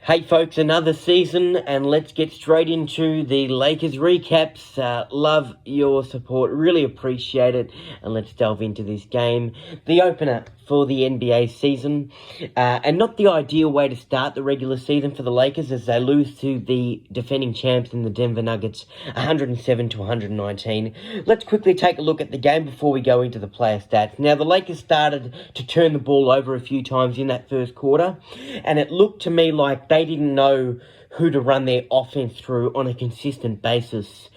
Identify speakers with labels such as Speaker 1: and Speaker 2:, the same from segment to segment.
Speaker 1: Hey folks, another season, and let's get straight into the Lakers recaps. Love your support, really appreciate it, and let's delve into this game. The opener for the NBA season, and not the ideal way to start the regular season for the Lakers as they lose to the defending champs in the Denver Nuggets, 107-119. Let's quickly take a look at the game before we go into the player stats. Now, the Lakers started to turn the ball over a few times in that first quarter, and it looked to me like they didn't know who to run their offense through on a consistent basis.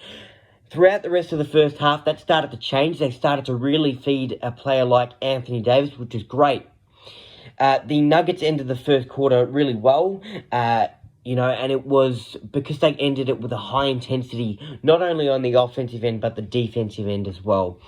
Speaker 1: Throughout the rest of the first half, that started to change. They started to really feed a player like Anthony Davis, which is great. The Nuggets ended the first quarter really well, and it was because they ended it with a high intensity, not only on the offensive end, but the defensive end as well.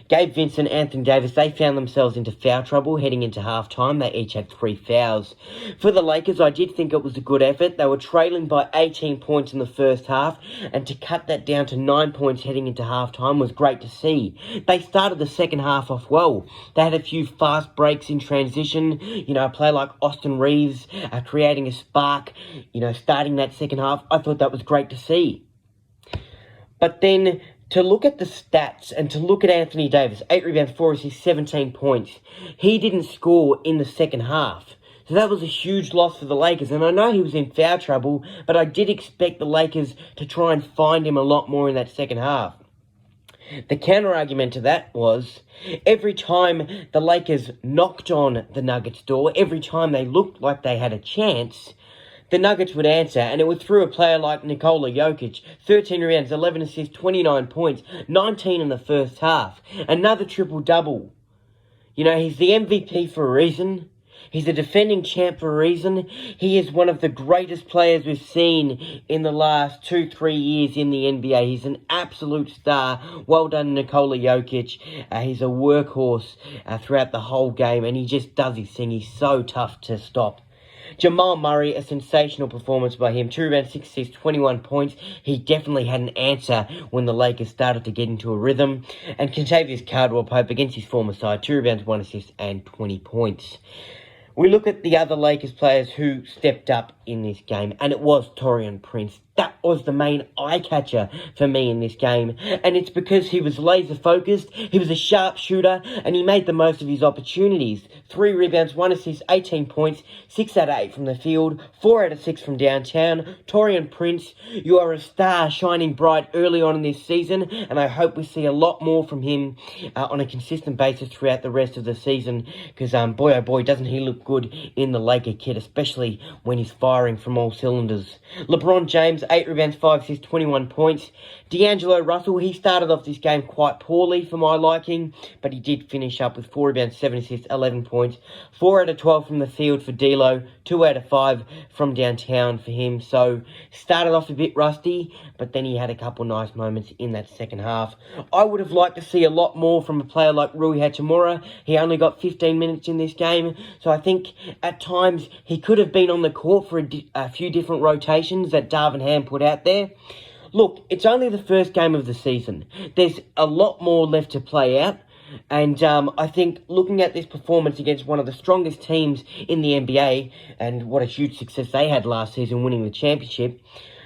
Speaker 1: Gabe Vincent, Anthony Davis, they found themselves into foul trouble heading into halftime. They each had 3 fouls. For the Lakers, I did think it was a good effort. They were trailing by 18 points in the first half, and to cut that down to 9 points heading into halftime was great to see. They started the second half off well. They had a few fast breaks in transition, a player like Austin Reeves creating a spark, starting that second half. I thought that was great to see. But then, to look at the stats and to look at Anthony Davis, 8 rebounds, 4 assists, 17 points. He didn't score in the second half. So that was a huge loss for the Lakers. And I know he was in foul trouble, but I did expect the Lakers to try and find him a lot more in that second half. The counter-argument to that was, every time the Lakers knocked on the Nuggets' door, every time they looked like they had a chance, the Nuggets would answer, and it was through a player like Nikola Jokic. 13 rebounds, 11 assists, 29 points, 19 in the first half. Another triple-double. He's the MVP for a reason. He's a defending champ for a reason. He is one of the greatest players we've seen in the last 2-3 years in the NBA. He's an absolute star. Well done, Nikola Jokic. He's a workhorse throughout the whole game, and he just does his thing. He's so tough to stop. Jamal Murray, a sensational performance by him. 2 rebounds, 6 assists, 21 points. He definitely had an answer when the Lakers started to get into a rhythm. And Kentavious Caldwell-Pope against his former side. 2 rebounds, 1 assist, and 20 points. We look at the other Lakers players who stepped up in this game, and it was Taurean Prince. That was the main eye-catcher for me in this game, and it's because he was laser-focused, he was a sharp shooter, and he made the most of his opportunities. 3 rebounds, 1 assist, 18 points, 6 out of 8 from the field, 4 out of 6 from downtown. Taurean Prince, you are a star shining bright early on in this season, and I hope we see a lot more from him on a consistent basis throughout the rest of the season, because boy oh boy, doesn't he look good in the Laker kit, especially when he's firing from all cylinders. LeBron James, 8 rebounds, 5 assists, 21 points. D'Angelo Russell, he started off this game quite poorly for my liking, but he did finish up with 4 rebounds, 7 assists, 11 points. 4 out of 12 from the field for D'Lo, 2 out of 5 from downtown for him. So, started off a bit rusty, but then he had a couple nice moments in that second half. I would have liked to see a lot more from a player like Rui Hachimura. He only got 15 minutes in this game, so I think at times he could have been on the court for a few different rotations that Darvin Ham put out there. Look, it's only the first game of the season. There's a lot more left to play out. And I think looking at this performance against one of the strongest teams in the NBA, and what a huge success they had last season winning the championship,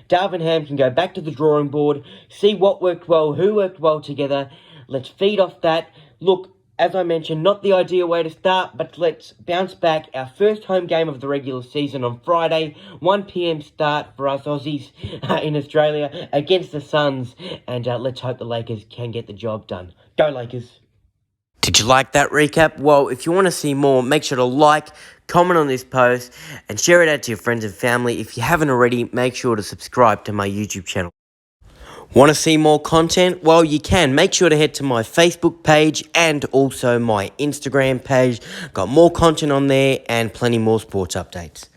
Speaker 1: Darvin Ham can go back to the drawing board, see what worked well, who worked well together. Let's feed off that. Look, as I mentioned, not the ideal way to start, but let's bounce back. Our first home game of the regular season on Friday, 1 p.m. start for us Aussies in Australia against the Suns, and let's hope the Lakers can get the job done. Go Lakers! Did you like that recap? Well, if you want to see more, make sure to like, comment on this post, and share it out to your friends and family. If you haven't already, make sure to subscribe to my YouTube channel. Want to see more content? Well, you can. Make sure to head to my Facebook page and also my Instagram page. Got more content on there and plenty more sports updates.